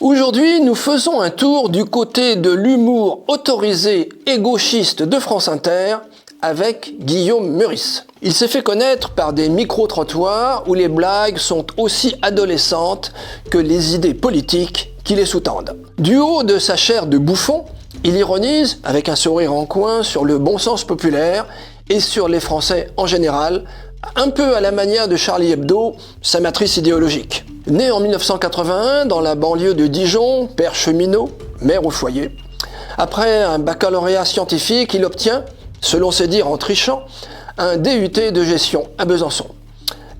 Aujourd'hui, nous faisons un tour du côté de l'humour autorisé et gauchiste de France Inter avec Guillaume Meurice. Il s'est fait connaître par des micro-trottoirs où les blagues sont aussi adolescentes que les idées politiques qui les sous-tendent. Du haut de sa chair de bouffon, il ironise, avec un sourire en coin, sur le bon sens populaire et sur les Français en général, un peu à la manière de Charlie Hebdo, sa matrice idéologique. Né en 1981 dans la banlieue de Dijon, père cheminot, mère au foyer, après un baccalauréat scientifique, il obtient, selon ses dires en trichant, un DUT de gestion à Besançon.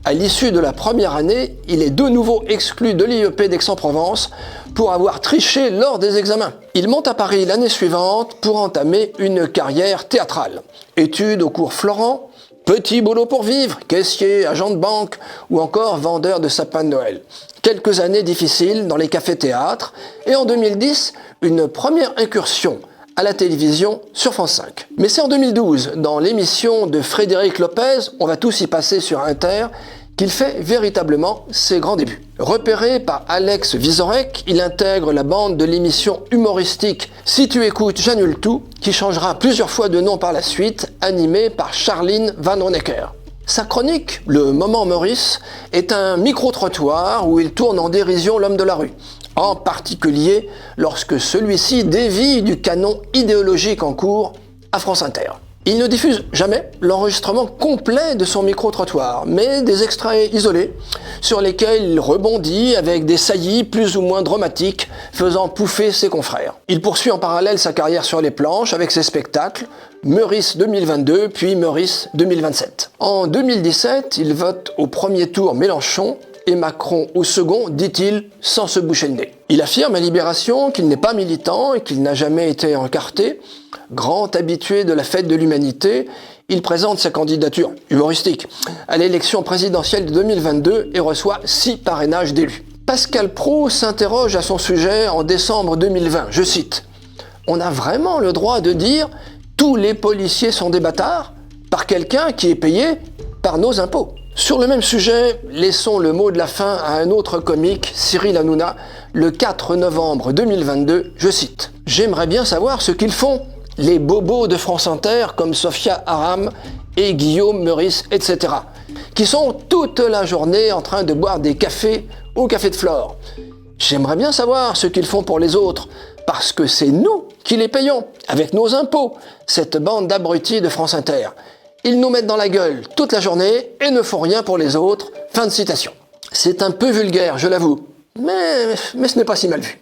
À l'issue de la première année, il est de nouveau exclu de l'IEP d'Aix-en-Provence pour avoir triché lors des examens. Il monte à Paris l'année suivante pour entamer une carrière théâtrale. Études au cours Florent, petit boulot pour vivre, caissier, agent de banque ou encore vendeur de sapins de Noël. Quelques années difficiles dans les cafés-théâtres et en 2010, une première incursion à la télévision sur France 5. Mais c'est en 2012, dans l'émission de Frédéric Lopez, On va tous y passer sur Inter, qu'il fait véritablement ses grands débuts. Repéré par Alex Vizorek, il intègre la bande de l'émission humoristique Si tu écoutes, j'annule tout, qui changera plusieurs fois de nom par la suite, animée par Charline Van Honecker. Sa chronique, Le Moment Meurice, est un micro-trottoir où il tourne en dérision l'homme de la rue, en particulier lorsque celui-ci dévie du canon idéologique en cours à France Inter. Il ne diffuse jamais l'enregistrement complet de son micro-trottoir, mais des extraits isolés sur lesquels il rebondit avec des saillies plus ou moins dramatiques faisant pouffer ses confrères. Il poursuit en parallèle sa carrière sur les planches avec ses spectacles Meurice 2022 puis Meurice 2027. En 2017, il vote au premier tour Mélenchon et Macron au second, dit-il, sans se boucher le nez. Il affirme à Libération qu'il n'est pas militant et qu'il n'a jamais été encarté. Grand habitué de la fête de l'humanité, il présente sa candidature humoristique à l'élection présidentielle de 2022 et reçoit 6 parrainages d'élus. Pascal Praud s'interroge à son sujet en décembre 2020, je cite « On a vraiment le droit de dire « tous les policiers sont des bâtards » par quelqu'un qui est payé par nos impôts ». Sur le même sujet, laissons le mot de la fin à un autre comique, Cyril Hanouna, le 4 novembre 2022, je cite « J'aimerais bien savoir ce qu'ils font, les bobos de France Inter comme Sophia Aram et Guillaume Meurice, etc., qui sont toute la journée en train de boire des cafés au Café de Flore. J'aimerais bien savoir ce qu'ils font pour les autres, parce que c'est nous qui les payons, avec nos impôts, cette bande d'abrutis de France Inter. Ils nous mettent dans la gueule toute la journée et ne font rien pour les autres. » Fin de citation. C'est un peu vulgaire, je l'avoue, mais ce n'est pas si mal vu.